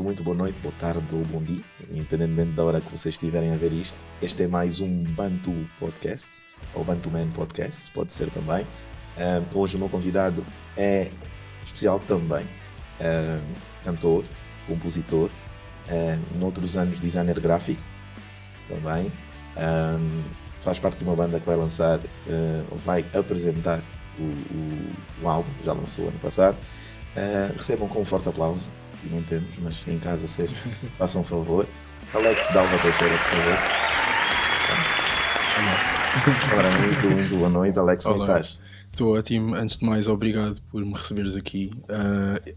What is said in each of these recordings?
muito boa noite, boa tarde ou bom dia, independentemente da hora que vocês estiverem a ver isto. Este é mais um Bantu Podcast, ou Bantu Man Podcast, pode ser também. Hoje o meu convidado é especial também, cantor, compositor, noutros anos designer gráfico também. Faz parte de uma banda que vai lançar, vai apresentar o álbum, já lançou ano passado. Recebam com um forte aplauso, e não temos, mas em casa vocês façam um favor. Alex Dalva Teixeira, por favor. Ora, muito boa noite, Alex, como estás? Estou ótimo. Antes de mais, obrigado por me receberes aqui.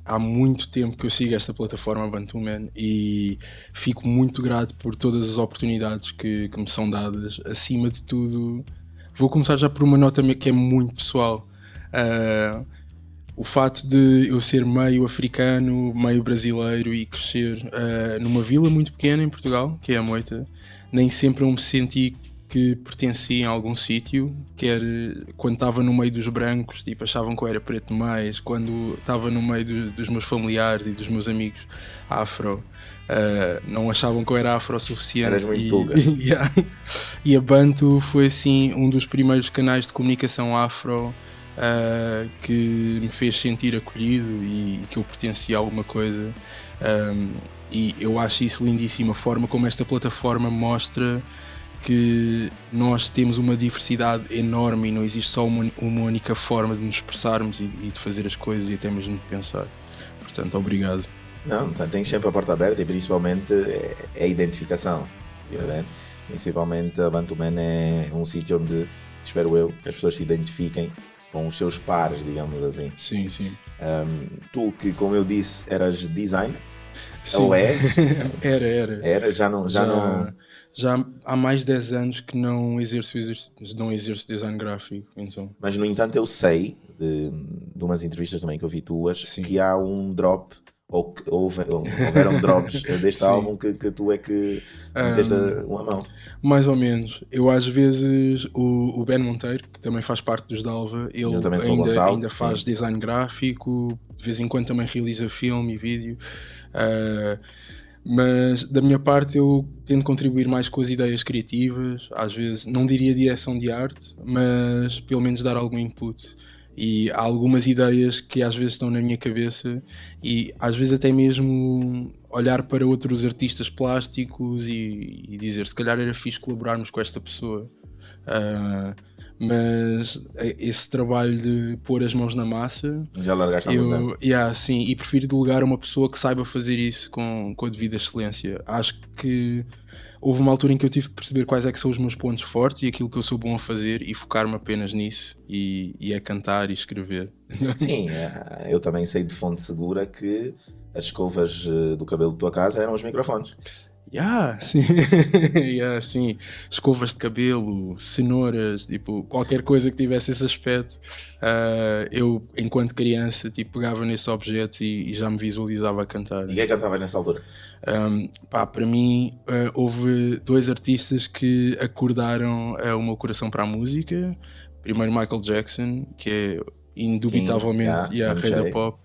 Há muito tempo que eu sigo esta plataforma Bantu Man e fico muito grato por todas as oportunidades que me são dadas. Acima de tudo, vou começar já por uma nota que é muito pessoal. O fato de eu ser meio africano, meio brasileiro e crescer numa vila muito pequena em Portugal, que é a Moita, nem sempre eu me senti que pertencia a algum sítio, quer quando estava no meio dos brancos, tipo, achavam que eu era preto demais, quando estava no meio dos meus familiares e dos meus amigos afro, não achavam que eu era afro o suficiente. Eras muito tuga. E a Bantu foi assim um dos primeiros canais de comunicação afro que me fez sentir acolhido e que eu pertencia a alguma coisa, e eu acho isso lindíssimo, a forma como esta plataforma mostra que nós temos uma diversidade enorme e não existe só uma única forma de nos expressarmos e de fazer as coisas e até mesmo de pensar. Portanto, obrigado. Não, tens sempre a porta aberta e principalmente é a identificação. Yeah. Principalmente a Bantu Man é um sítio onde, espero eu, que as pessoas se identifiquem com os seus pares, digamos assim. Sim, sim. Tu que, como eu disse, eras designer? Sim. Ou és? Era, já não... Já há mais de 10 anos que não exerço design gráfico. Então. Mas, no entanto, eu sei, de umas entrevistas também que eu vi tuas, sim, que há um drop, ou houveram drops deste álbum que tu é que meteste uma mão. Mais ou menos. Eu às vezes, o Ben Monteiro, que também faz parte dos Dalva, ele ainda faz design gráfico, de vez em quando também realiza filme e vídeo. Mas da minha parte eu tento contribuir mais com as ideias criativas, às vezes não diria direção de arte, mas pelo menos dar algum input. E há algumas ideias que às vezes estão na minha cabeça e às vezes até mesmo olhar para outros artistas plásticos e dizer se calhar era fixe colaborarmos com esta pessoa. Mas esse trabalho de pôr as mãos na massa, já largaste há muito tempo. Sim, e prefiro delegar a uma pessoa que saiba fazer isso com a devida excelência. Acho que houve uma altura em que eu tive de perceber quais é que são os meus pontos fortes e aquilo que eu sou bom a fazer e focar-me apenas nisso e é cantar e escrever. Sim, eu também sei de fonte segura que as escovas do cabelo da tua casa eram os microfones. Sim. Escovas de cabelo, cenouras, tipo, qualquer coisa que tivesse esse aspecto, eu, enquanto criança, tipo, pegava nesses objetos e já me visualizava a cantar. E quem cantava nessa altura? Para mim, houve dois artistas que acordaram o meu coração para a música. Primeiro Michael Jackson, que é indubitavelmente rei da pop,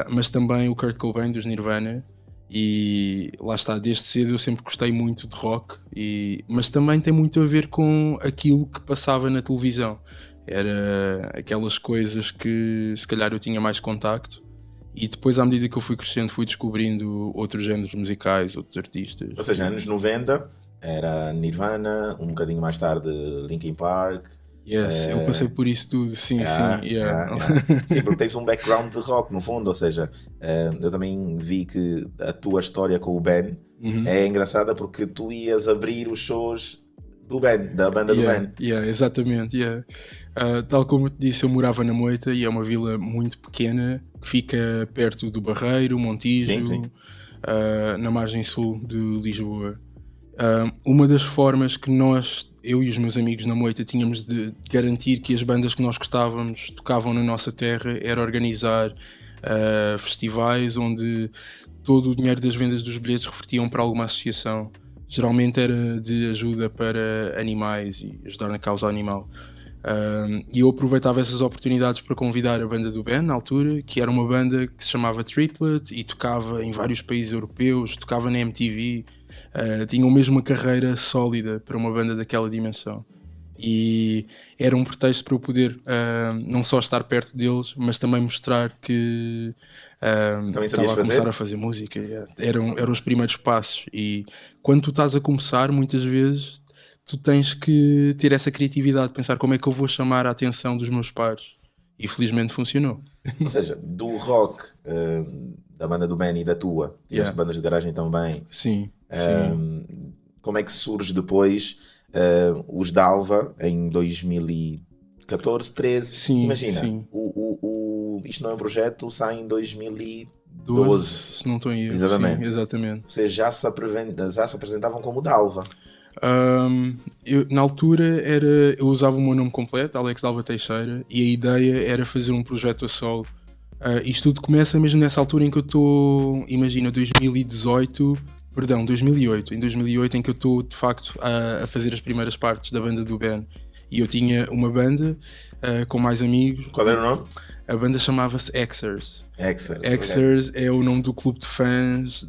mas também o Kurt Cobain dos Nirvana. E lá está, desde cedo eu sempre gostei muito de rock, mas também tem muito a ver com aquilo que passava na televisão. Era aquelas coisas que se calhar eu tinha mais contacto e depois, à medida que eu fui crescendo, fui descobrindo outros géneros musicais, outros artistas. Ou seja, anos 90 era Nirvana, um bocadinho mais tarde Linkin Park. Yes, eu passei por isso tudo, sim. Sim, porque tens um background de rock no fundo, ou seja, eu também vi que a tua história com o Ben é engraçada porque tu ias abrir os shows do Ben, da banda do Ben. Exatamente. Tal como te disse, eu morava na Moita e é uma vila muito pequena que fica perto do Barreiro, Montijo, sim. Na margem sul de Lisboa. Uma das formas que eu e os meus amigos na Moita tínhamos de garantir que as bandas que nós gostávamos tocavam na nossa terra era organizar festivais onde todo o dinheiro das vendas dos bilhetes revertiam para alguma associação. Geralmente era de ajuda para animais e ajudar na causa animal. E eu aproveitava essas oportunidades para convidar a banda do Ben, na altura, que era uma banda que se chamava Triplet e tocava em vários países europeus, tocava na MTV, tinham mesmo uma carreira sólida para uma banda daquela dimensão. E era um pretexto para eu poder não só estar perto deles, mas também mostrar que estava a começar a fazer música. Eram os primeiros passos. E quando tu estás a começar, muitas vezes tu tens que ter essa criatividade, pensar como é que eu vou chamar a atenção dos meus pares. E felizmente funcionou. Ou seja, do rock, da banda do Ben e da tua, tiveste bandas de garagem também. Sim. Como é que surge depois os Dalva em 2014, 13? Sim, imagina, sim. Isto Não É um Projeto sai em 2012. Se não estou em erro. Exatamente. Sim, exatamente. Vocês já se apresentavam como Dalva. Na altura eu usava o meu nome completo, Alex Dalva Teixeira, e a ideia era fazer um projeto a solo. Isto tudo começa mesmo nessa altura em que eu estou, imagina, 2008, em 2008 em que eu estou de facto a fazer as primeiras partes da banda do Ben. E eu tinha uma banda com mais amigos. Qual era o nome? A banda chamava-se Xers. Xers é o nome do clube de fãs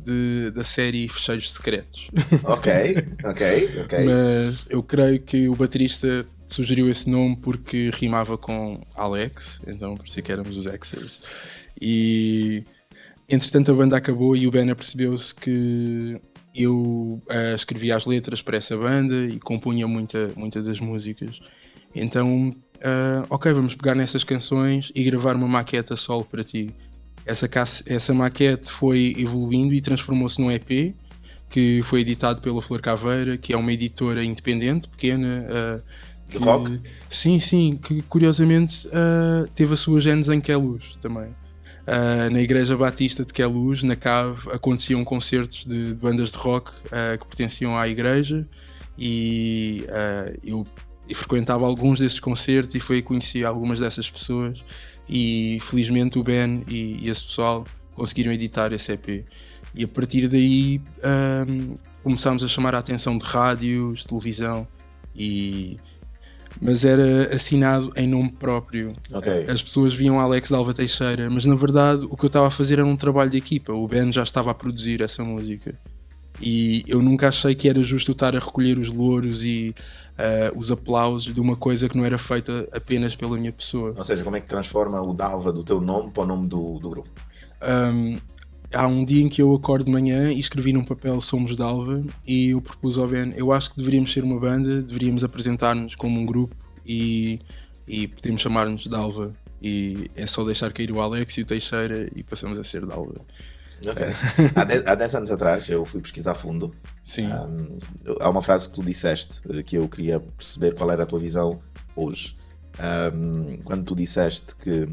da série Fecheiros Secretos. Ok. Mas eu creio que o baterista sugeriu esse nome porque rimava com Alex, então por isso que éramos os Xers. E entretanto a banda acabou e o Ben apercebeu-se que eu escrevia as letras para essa banda e compunha muita das músicas. Então, ok, vamos pegar nessas canções e gravar uma maquete a solo para ti. Essa maquete foi evoluindo e transformou-se num EP que foi editado pela Flor Caveira, que é uma editora independente, pequena. De rock? Sim, que curiosamente teve a sua gênese em Queluz também. Na Igreja Batista de Queluz, na Cave, aconteciam concertos de bandas de rock que pertenciam à igreja e eu frequentava alguns desses concertos e foi conheci algumas dessas pessoas e felizmente o Ben e esse pessoal conseguiram editar esse EP. E a partir daí começámos a chamar a atenção de rádios, televisão, mas era assinado em nome próprio. Okay. As pessoas viam Alex Dalva Teixeira, mas na verdade o que eu estava a fazer era um trabalho de equipa. O Ben já estava a produzir essa música. E eu nunca achei que era justo estar a recolher os louros e os aplausos de uma coisa que não era feita apenas pela minha pessoa. Ou seja, como é que transforma o Dalva do teu nome para o nome do grupo? Há um dia em que eu acordo de manhã e escrevi num papel Somos Dalva e eu propus ao Ben, eu acho que deveríamos ser uma banda, deveríamos apresentar-nos como um grupo e podemos chamar-nos Dalva. E é só deixar cair o Alex e o Teixeira e passamos a ser Dalva. Ok. Há 10 anos atrás eu fui pesquisar a fundo. Sim. Há uma frase que tu disseste que eu queria perceber qual era a tua visão hoje. Quando tu disseste que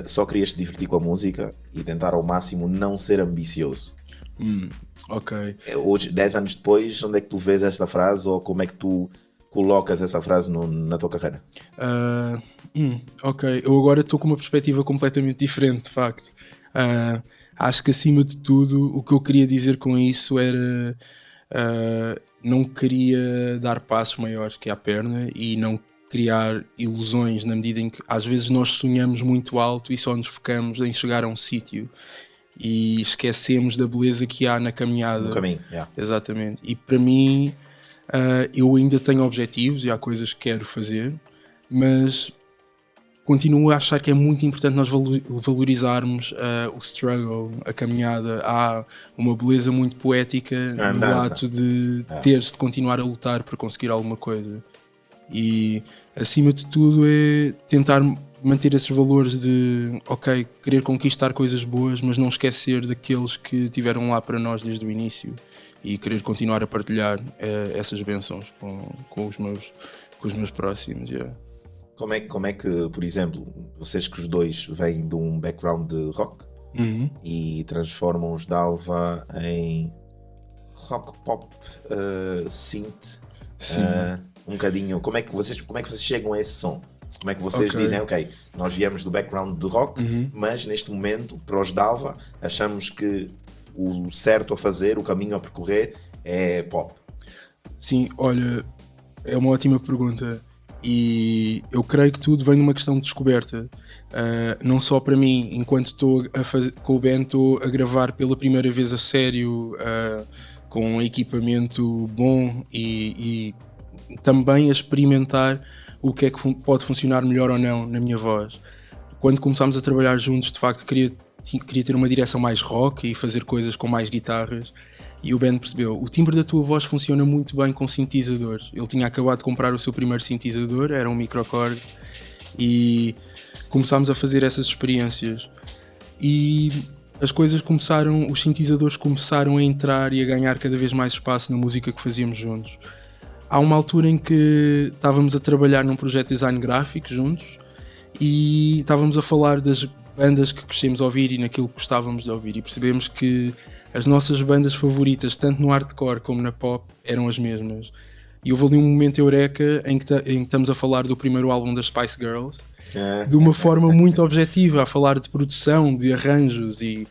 só querias te divertir com a música e tentar ao máximo não ser ambicioso. Ok. Hoje, 10 anos depois, onde é que tu vês esta frase ou como é que tu colocas essa frase na tua carreira? Ok, eu agora estou com uma perspectiva completamente diferente, de facto. Acho que acima de tudo o que eu queria dizer com isso era não queria dar passos maiores que a perna e não criar ilusões, na medida em que às vezes nós sonhamos muito alto e só nos focamos em chegar a um sítio e esquecemos da beleza que há na caminhada. No caminho, yeah. Exatamente. E para mim eu ainda tenho objetivos e há coisas que quero fazer, mas continuo a achar que é muito importante nós valorizarmos o struggle, a caminhada. Há uma beleza muito poética no ato de teres de continuar a lutar para conseguir alguma coisa. E acima de tudo é tentar manter esses valores de querer conquistar coisas boas, mas não esquecer daqueles que estiveram lá para nós desde o início e querer continuar a partilhar essas bênçãos com os meus próximos. Yeah. Como é que, por exemplo, vocês que os dois vêm de um background de rock e transformam os Dalva em rock pop synth, um bocadinho, como é que vocês chegam a esse som? Como é que vocês dizem, nós viemos do background de rock, mas neste momento, para os Dalva, achamos que o certo a fazer, o caminho a percorrer é pop? Sim, olha, é uma ótima pergunta. E eu creio que tudo vem de uma questão de descoberta. Não só para mim, enquanto estou com o band, estou a gravar pela primeira vez a sério, com um equipamento bom e também a experimentar o que é que pode funcionar melhor ou não na minha voz. Quando começámos a trabalhar juntos, de facto, queria ter uma direção mais rock e fazer coisas com mais guitarras. E o Ben percebeu, o timbre da tua voz funciona muito bem com sintetizadores. Ele tinha acabado de comprar o seu primeiro sintetizador, era um microKORG, e começámos a fazer essas experiências. E as coisas começaram, os sintetizadores começaram a entrar e a ganhar cada vez mais espaço na música que fazíamos juntos. Há uma altura em que estávamos a trabalhar num projeto de design gráfico juntos e estávamos a falar das bandas que crescemos a ouvir e naquilo que gostávamos de ouvir, e percebemos que as nossas bandas favoritas, tanto no hardcore como na pop, eram as mesmas. E houve ali um momento eureka em que estamos a falar do primeiro álbum das Spice Girls, de uma forma muito objetiva, a falar de produção, de arranjos, e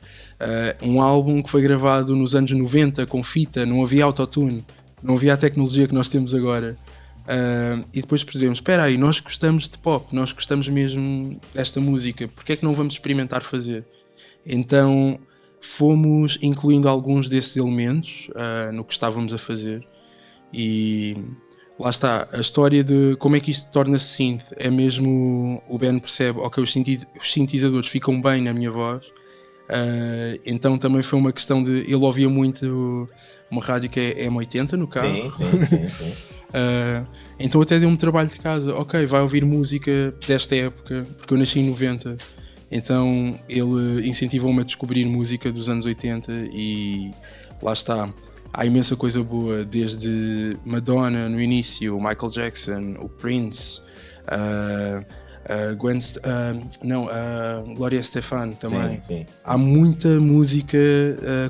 um álbum que foi gravado nos anos 90 com fita, não havia autotune, não havia a tecnologia que nós temos agora. E depois percebemos, espera aí, nós gostamos de pop, nós gostamos mesmo desta música, porque é que não vamos experimentar fazer? Então fomos incluindo alguns desses elementos no que estávamos a fazer, e lá está, a história de como é que isto torna-se synth, é mesmo, o Ben percebe, ok, os sintetizadores ficam bem na minha voz, então também foi uma questão de, ele ouvia muito uma rádio que é M80 no carro. Sim. Então até deu-me trabalho de casa, ok, vai ouvir música desta época, porque eu nasci em 90, então ele incentivou-me a descobrir música dos anos 80 e lá está, há imensa coisa boa, desde Madonna no início, o Michael Jackson, o Prince, Gloria Estefan também. Sim. Há muita música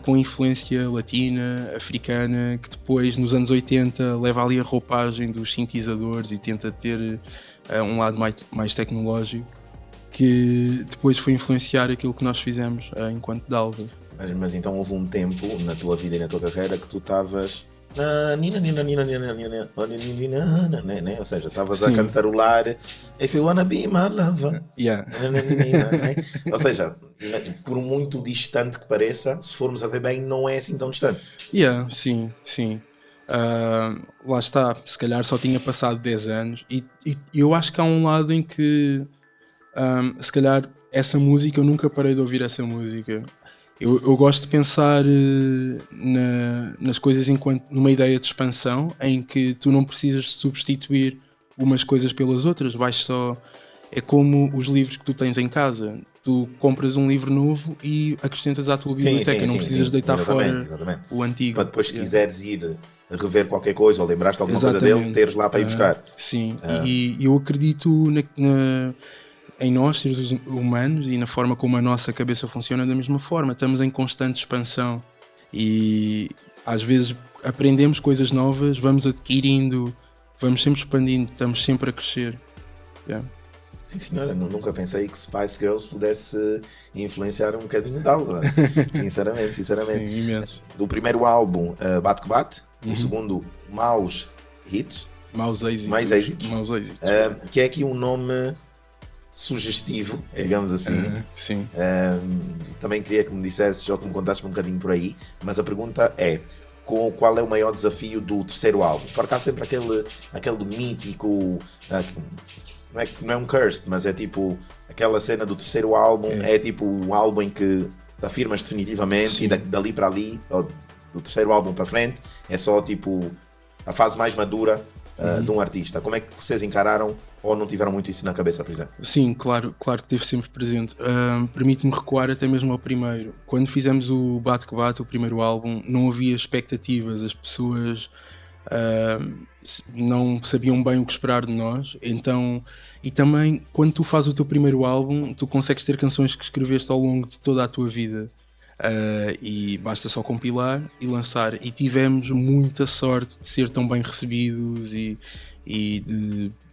com influência latina, africana, que depois nos anos 80 leva ali a roupagem dos sintetizadores e tenta ter um lado mais tecnológico, que depois foi influenciar aquilo que nós fizemos enquanto Dalva. Mas então houve um tempo na tua vida e na tua carreira que tu estavas, ou seja, estavas a cantarolar If you wanna be my lover. Yeah. Ou seja, por muito distante que pareça, se formos a ver bem, não é assim tão distante. Sim. Lá está, se calhar só tinha passado 10 anos e eu acho que há um lado em que se calhar essa música, eu nunca parei de ouvir essa música. Eu gosto de pensar nas coisas enquanto numa ideia de expansão, em que tu não precisas de substituir umas coisas pelas outras, vais só... É como os livros que tu tens em casa. Tu compras um livro novo e acrescentas à tua biblioteca, não precisas deitar fora o antigo. Para depois, se quiseres ir rever qualquer coisa ou lembrar-te alguma coisa dele, teres lá para ir buscar. Sim, e eu acredito em nós, seres humanos, e na forma como a nossa cabeça funciona da mesma forma. Estamos em constante expansão e às vezes aprendemos coisas novas, vamos adquirindo, vamos sempre expandindo, estamos sempre a crescer. Sim senhora, nunca pensei que Spice Girls pudesse influenciar um bocadinho de algo. Sinceramente. Sim, imenso. Do primeiro álbum, Bate que Bate, o segundo, Maus Hits, Maus Êxitos. Que é aqui um nome sugestivo, digamos assim. Sim. Também queria que me dissesses ou que me contasses um bocadinho por aí, mas a pergunta é: qual é o maior desafio do terceiro álbum? Porque há sempre aquele mítico, não é um cursed, mas é tipo aquela cena do terceiro álbum, é tipo um álbum em que te afirmas definitivamente. Sim. E dali para ali, ou do terceiro álbum para frente, é só tipo a fase mais madura de um artista. Como é que vocês encararam, ou não tiveram muito isso na cabeça, por exemplo? Sim, claro que teve sempre presente. Permite-me recuar até mesmo ao primeiro. Quando fizemos o Bate que Bate, o primeiro álbum, não havia expectativas, as pessoas não sabiam bem o que esperar de nós, então, e também quando tu fazes o teu primeiro álbum, tu consegues ter canções que escreveste ao longo de toda a tua vida, e basta só compilar e lançar, e tivemos muita sorte de ser tão bem recebidos e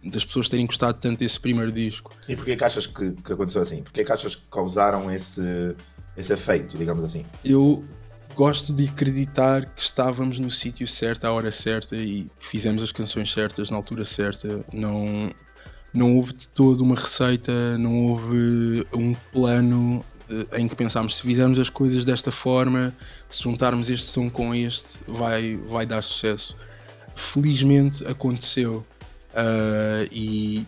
das pessoas terem gostado tanto desse primeiro disco. E porquê que achas que aconteceu assim? Porquê que achas que causaram esse efeito, digamos assim? Eu gosto de acreditar que estávamos no sítio certo, à hora certa, e fizemos as canções certas na altura certa. Não houve de todo uma receita, não houve um plano em que pensámos, se fizermos as coisas desta forma, se juntarmos este som com este, vai dar sucesso. Felizmente aconteceu. E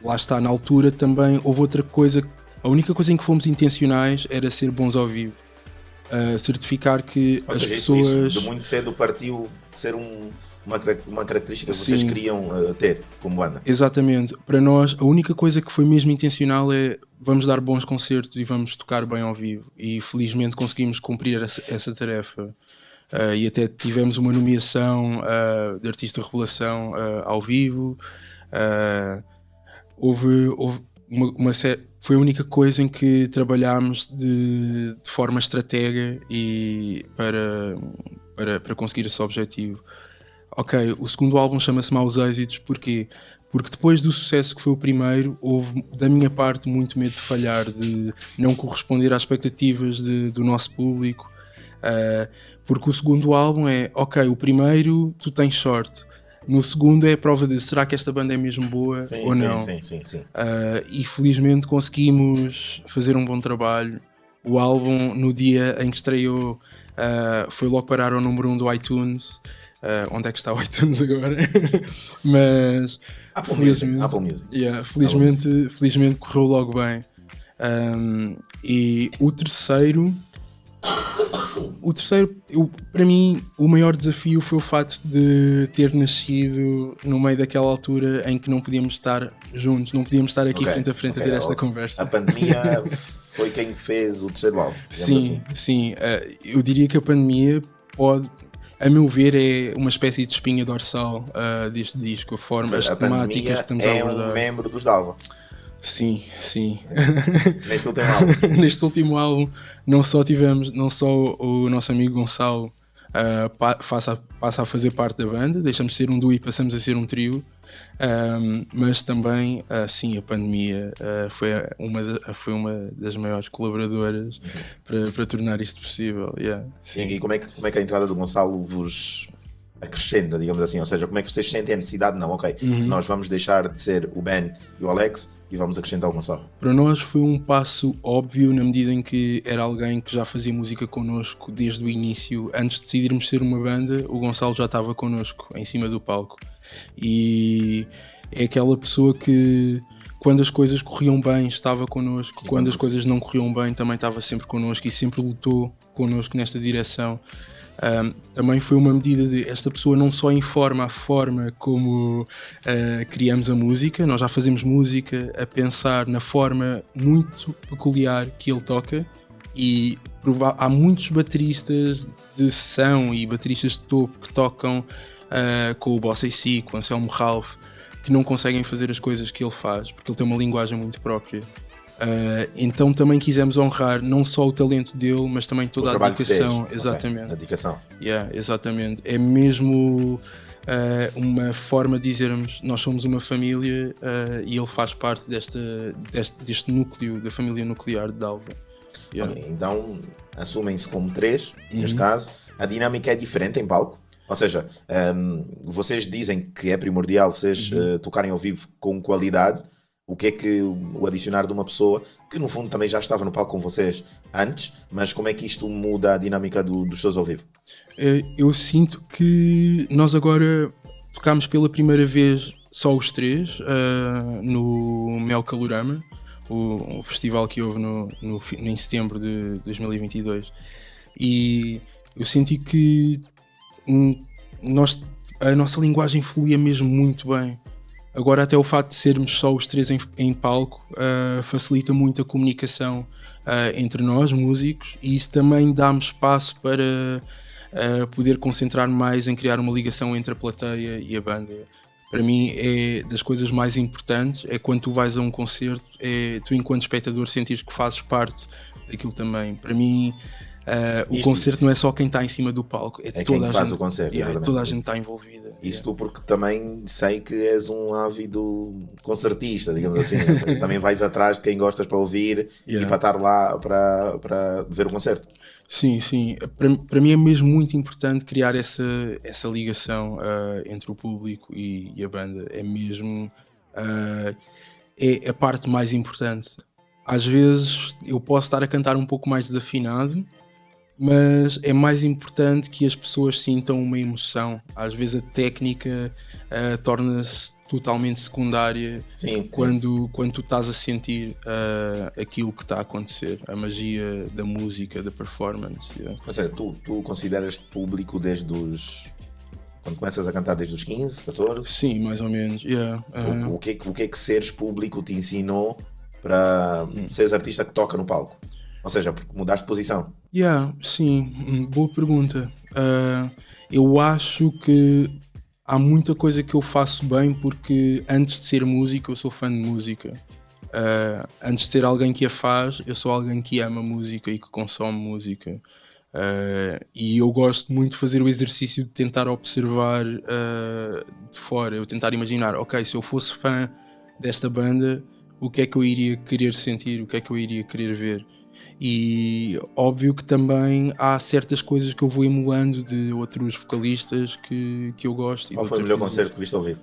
lá está, na altura também houve outra coisa. A única coisa em que fomos intencionais era ser bons ao vivo. Certificar que Ou as seja, pessoas... isso de muito cedo partiu de ser uma característica que vocês queriam ter como banda. Exatamente. Para nós, a única coisa que foi mesmo intencional é vamos dar bons concertos e vamos tocar bem ao vivo. E felizmente conseguimos cumprir essa tarefa. E até tivemos uma nomeação de Artista Revelação ao vivo. Houve uma série... Foi a única coisa em que trabalhámos de forma estratega e para conseguir esse objetivo. Ok, o segundo álbum chama-se Maus Êxitos, porquê? Porque depois do sucesso que foi o primeiro, houve da minha parte muito medo de falhar, de não corresponder às expectativas do nosso público, porque o segundo álbum é, ok, o primeiro tu tens sorte, no segundo é a prova de será que esta banda é mesmo boa ou não. Sim. E felizmente conseguimos fazer um bom trabalho. O álbum, no dia em que estreou, foi logo parar ao número 1 do iTunes. Onde é que está o iTunes agora? Mas Apple Music. Felizmente correu logo bem. E o terceiro, para mim, o maior desafio foi o facto de ter nascido no meio daquela altura em que não podíamos estar juntos, não podíamos estar aqui frente a frente a ter esta conversa. A pandemia foi quem fez o terceiro álbum. Sim. Eu diria que a pandemia pode, a meu ver, é uma espécie de espinha dorsal deste disco, a forma, as temáticas que estamos a abordar. É um membro dos Dalva. Sim. Neste último álbum. Neste último álbum não só o nosso amigo Gonçalo passa a fazer parte da banda, deixamos de ser um duo e passamos a ser um trio, mas também sim, a pandemia foi uma das maiores colaboradoras para tornar isto possível. Sim. E como é que a entrada do Gonçalo vos acrescenta, digamos assim? Ou seja, como é que vocês sentem a necessidade? Não, ok, nós vamos deixar de ser o Ben e o Alex e vamos acrescentar o Gonçalo. Para nós foi um passo óbvio, na medida em que era alguém que já fazia música connosco desde o início. Antes de decidirmos ser uma banda, o Gonçalo já estava connosco em cima do palco, e é aquela pessoa que quando as coisas corriam bem estava connosco, quando as coisas não corriam bem também estava sempre connosco e sempre lutou connosco nesta direção. Também foi uma medida de esta pessoa não só informa a forma como criamos a música, nós já fazemos música a pensar na forma muito peculiar que ele toca, e há muitos bateristas de sessão e bateristas de topo que tocam com o Bossa AC, com o Anselmo Ralph, que não conseguem fazer as coisas que ele faz, porque ele tem uma linguagem muito própria. Então também quisemos honrar não só o talento dele, mas também toda a dedicação. Exatamente. Okay. A dedicação. Exatamente. É mesmo uma forma de dizermos nós somos uma família, e ele faz parte deste núcleo, da família nuclear de Dalva. Okay, então assumem-se como 3, neste caso. A dinâmica é diferente em palco? Ou seja, vocês dizem que é primordial vocês tocarem ao vivo com qualidade. O que é que o adicionar de uma pessoa que no fundo também já estava no palco com vocês antes, mas como é que isto muda a dinâmica dos shows ao vivo? Eu sinto que nós agora tocámos pela primeira vez só os 3 no Mel Calorama, o festival que houve em setembro de 2022, e eu senti que a nossa linguagem fluía mesmo muito bem. Agora até o facto de sermos só os 3 em palco facilita muito a comunicação entre nós, músicos, e isso também dá-me espaço para poder concentrar mais em criar uma ligação entre a plateia e a banda. Para mim é das coisas mais importantes, é quando tu vais a um concerto, é tu enquanto espectador sentires que fazes parte daquilo também. Para mim O concerto não é só quem está em cima do palco, é quem toda a faz gente, o concerto. toda a gente está envolvida. Isso tu, porque também sei que és um ávido concertista, digamos assim. Ou seja, também vais atrás de quem gostas para ouvir e para estar lá para ver o concerto. Sim, sim. Para mim é mesmo muito importante criar essa ligação entre o público e a banda. É mesmo é a parte mais importante. Às vezes eu posso estar a cantar um pouco mais desafinado, mas é mais importante que as pessoas sintam uma emoção. Às vezes a técnica torna-se totalmente secundária. Sim, quando tu estás a sentir aquilo que está a acontecer, a magia da música, da performance. Ou seja, tu consideras-te público desde os... Quando começas a cantar desde os 15, 14? Sim, mais ou menos. O que é que seres público te ensinou para seres artista que toca no palco? Ou seja, porque mudaste de posição. Sim, boa pergunta. Eu acho que há muita coisa que eu faço bem porque antes de ser músico eu sou fã de música. Antes de ser alguém que a faz, eu sou alguém que ama música e que consome música. E eu gosto muito de fazer o exercício de tentar observar de fora, eu tentar imaginar, ok, se eu fosse fã desta banda, o que é que eu iria querer sentir, o que é que eu iria querer ver. E óbvio que também há certas coisas que eu vou emulando de outros vocalistas que eu gosto. Qual foi o melhor concerto que viste ao vivo?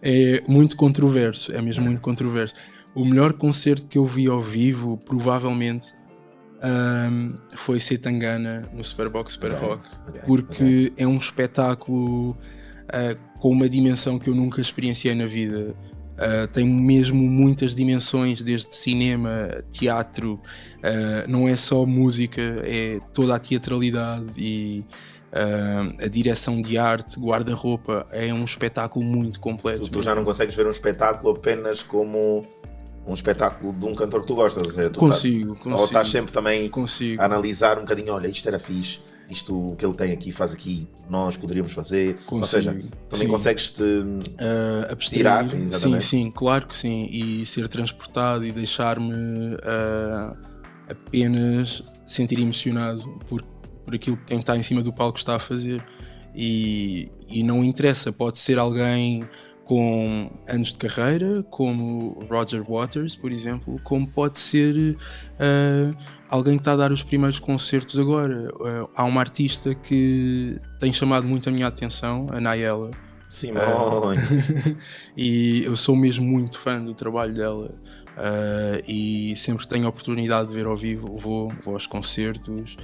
É muito controverso, é mesmo muito controverso. O melhor concerto que eu vi ao vivo, provavelmente, foi Setangana no Superbox Super Rock, porque é um espetáculo com uma dimensão que eu nunca experienciei na vida. Tem mesmo muitas dimensões, desde cinema, teatro, não é só música, é toda a teatralidade e a direção de arte, guarda-roupa. É um espetáculo muito completo. Tu já não consegues ver um espetáculo apenas como um espetáculo de um cantor que tu gostas? Ou seja, consigo. Ou estás sempre também a analisar um bocadinho, olha, isto era fixe, isto que ele tem aqui, faz aqui, nós poderíamos fazer. Ou seja, também consegues-te tirar. Exatamente. Sim, claro que sim. E ser transportado e deixar-me apenas sentir emocionado por aquilo que quem está em cima do palco está a fazer. E não interessa, pode ser alguém com anos de carreira, como Roger Waters, por exemplo, como pode ser alguém que está a dar os primeiros concertos agora. Há uma artista que tem chamado muito a minha atenção, a Nayela Simões. e eu sou mesmo muito fã do trabalho dela, e sempre que tenho a oportunidade de ver ao vivo vou aos concertos.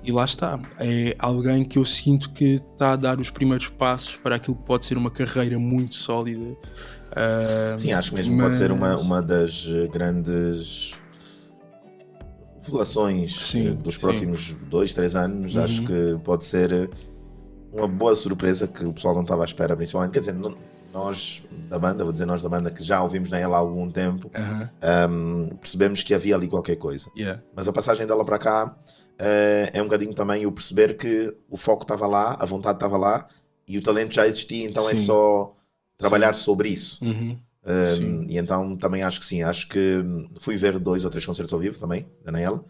E lá está, é alguém que eu sinto que está a dar os primeiros passos para aquilo que pode ser uma carreira muito sólida. Sim, acho que mesmo pode ser uma das grandes revelações dos próximos 2-3 anos. Acho que pode ser uma boa surpresa que o pessoal não estava à espera, principalmente. Quer dizer, nós da banda, que já ouvimos nela há algum tempo, percebemos que havia ali qualquer coisa. Mas a passagem dela para cá é um bocadinho também o perceber que o foco estava lá, a vontade estava lá e o talento já existia, então é só trabalhar sobre isso. E então também acho que sim, acho que fui ver 2 ou 3 concertos ao vivo também, da Nayela.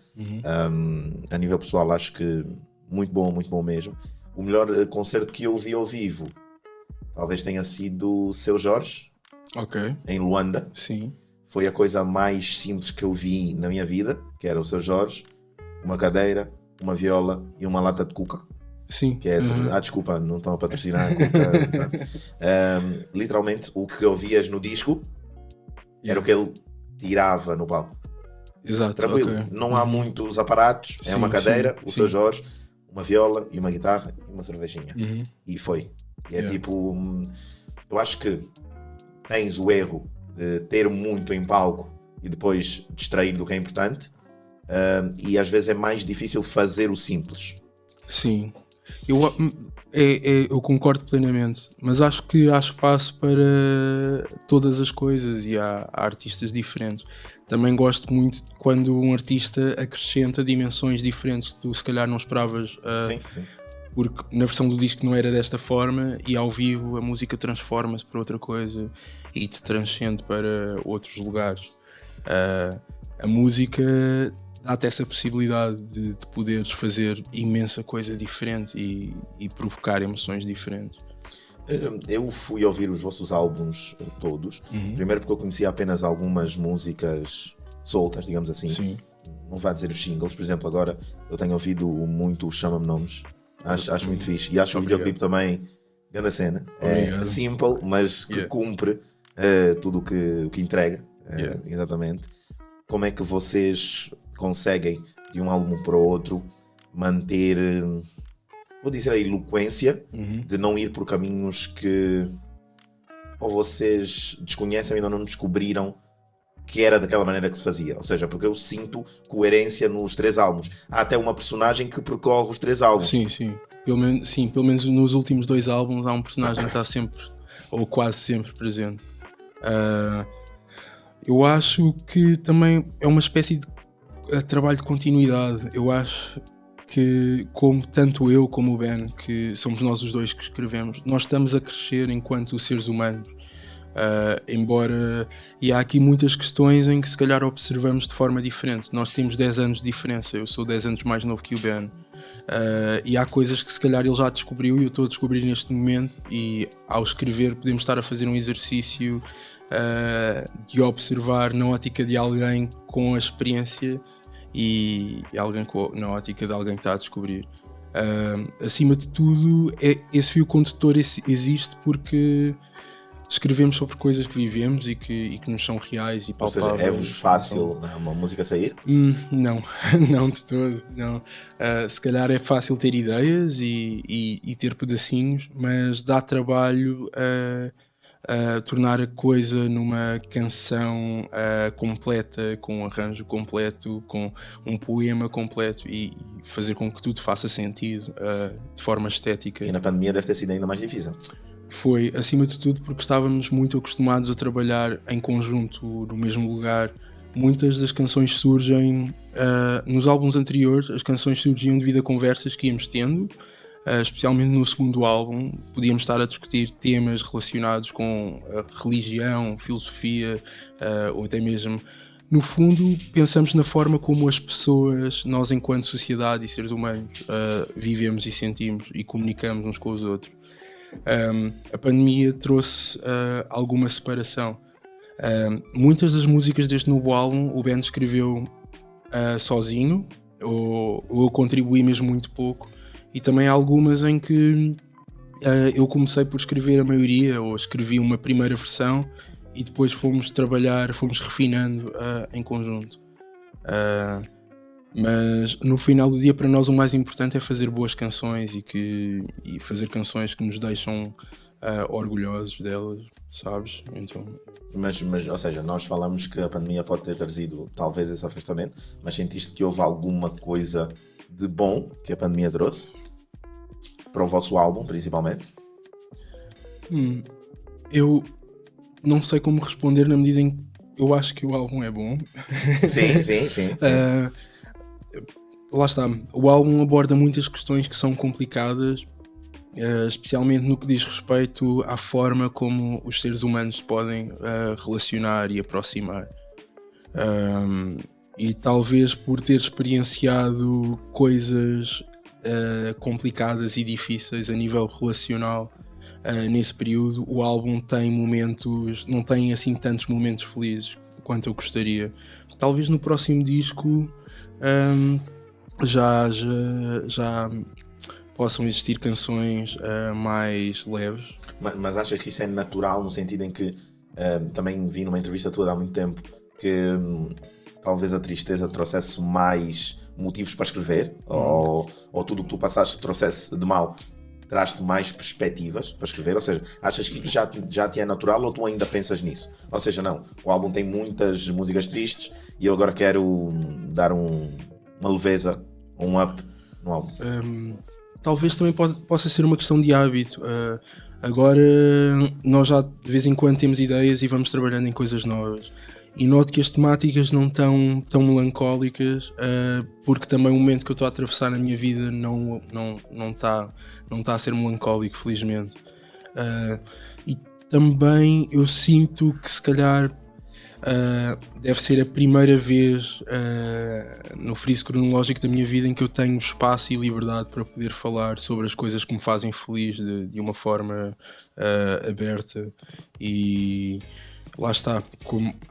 A nível pessoal acho que muito bom mesmo. O melhor concerto que eu vi ao vivo talvez tenha sido o Seu Jorge, em Luanda. Foi a coisa mais simples que eu vi na minha vida, que era o Seu Jorge, uma cadeira, uma viola e uma lata de cuca. Que é essa. Desculpa, não estão a patrocinar a cuca. Literalmente, o que ouvias no disco era o que ele tirava no palco. Exato. Tranquilo, não há muitos aparatos, é uma cadeira, o Seu Jorge, uma viola e uma guitarra e uma cervejinha. E foi. E é tipo, eu acho que tens o erro de ter muito em palco e depois distrair do que é importante. E às vezes é mais difícil fazer o simples. Sim, eu concordo plenamente, mas acho que há espaço para todas as coisas e há artistas diferentes. Também gosto muito quando um artista acrescenta dimensões diferentes que tu se calhar não esperavas, porque na versão do disco não era desta forma e ao vivo a música transforma-se para outra coisa e te transcende para outros lugares. A música dá-te essa possibilidade de poderes fazer imensa coisa diferente e provocar emoções diferentes. Eu fui ouvir os vossos álbuns todos, primeiro porque eu conhecia apenas algumas músicas soltas, digamos assim. Sim. Não vá dizer os singles, por exemplo, agora eu tenho ouvido muito o Chama-me Nomes, acho muito fixe, e acho o videoclipe também grande cena. É simple, mas que cumpre tudo o que entrega. Exatamente. Como é que vocês conseguem, de um álbum para o outro, manter, vou dizer, a eloquência de não ir por caminhos que ou vocês desconhecem ou ainda não descobriram que era daquela maneira que se fazia? Ou seja, porque eu sinto coerência nos 3 álbuns. Há até uma personagem que percorre os 3 álbuns. Sim. Pelo menos nos últimos 2 álbuns há um personagem que está sempre, ou quase sempre presente. Eu acho que também é uma espécie de trabalho de continuidade. Eu acho que, como tanto eu como o Ben, que somos nós os dois que escrevemos, nós estamos a crescer enquanto seres humanos. E há aqui muitas questões em que se calhar observamos de forma diferente. Nós temos 10 anos de diferença, eu sou 10 anos mais novo que o Ben, e há coisas que se calhar ele já descobriu e eu estou a descobrir neste momento, e ao escrever podemos estar a fazer um exercício de observar na ótica de alguém com a experiência e alguém na ótica de alguém que está a descobrir. Acima de tudo, esse fio condutor existe porque escrevemos sobre coisas que vivemos e que nos são reais e palpáveis. Ou seja, é-vos fácil uma música sair? Não, não de todo. Não. Se calhar é fácil ter ideias e ter pedacinhos, mas dá trabalho a tornar a coisa numa canção completa, com um arranjo completo, com um poema completo e fazer com que tudo faça sentido de forma estética. E na pandemia deve ter sido ainda mais difícil. Foi, acima de tudo, porque estávamos muito acostumados a trabalhar em conjunto no mesmo lugar. Muitas das canções surgem nos álbuns anteriores, as canções surgiam devido a conversas que íamos tendo, especialmente no segundo álbum. Podíamos estar a discutir temas relacionados com religião, filosofia, ou até mesmo, no fundo, pensamos na forma como as pessoas, nós enquanto sociedade e seres humanos, vivemos e sentimos e comunicamos uns com os outros. A pandemia trouxe alguma separação. Muitas das músicas deste novo álbum o Ben escreveu sozinho, ou eu contribuí mesmo muito pouco, e também há algumas em que eu comecei por escrever a maioria, ou escrevi uma primeira versão e depois fomos refinando em conjunto. Mas no final do dia, para nós, o mais importante é fazer boas canções e fazer canções que nos deixam orgulhosos delas, sabes? Então... Mas, ou seja, nós falamos que a pandemia pode ter trazido talvez esse afastamento, mas sentiste que houve alguma coisa de bom que a pandemia trouxe? Para o vosso álbum, principalmente? Eu não sei como responder na medida em que eu acho que o álbum é bom. Sim. Lá está, o álbum aborda muitas questões que são complicadas, especialmente no que diz respeito à forma como os seres humanos se podem relacionar e aproximar. E talvez por ter experienciado coisas complicadas e difíceis a nível relacional nesse período, o álbum tem momentos, não tem assim tantos momentos felizes quanto eu gostaria. Talvez no próximo disco já possam existir canções mais leves. Mas achas que isso é natural, no sentido em que também vi numa entrevista tua há muito tempo que talvez a tristeza trouxesse mais motivos para escrever, ou tudo o que tu passaste trouxesse de mal traz-te mais perspectivas para escrever? Ou seja, achas que já te é natural ou tu ainda pensas nisso? Ou seja, não, o álbum tem muitas músicas tristes e eu agora quero dar uma leveza, um up no álbum. Talvez também possa ser uma questão de hábito. Agora nós já de vez em quando temos ideias e vamos trabalhando em coisas novas. E noto que as temáticas não estão tão melancólicas, porque também o momento que eu estou a atravessar na minha vida não está a ser melancólico, felizmente. E também eu sinto que se calhar deve ser a primeira vez no friso cronológico da minha vida em que eu tenho espaço e liberdade para poder falar sobre as coisas que me fazem feliz de uma forma aberta. E lá está,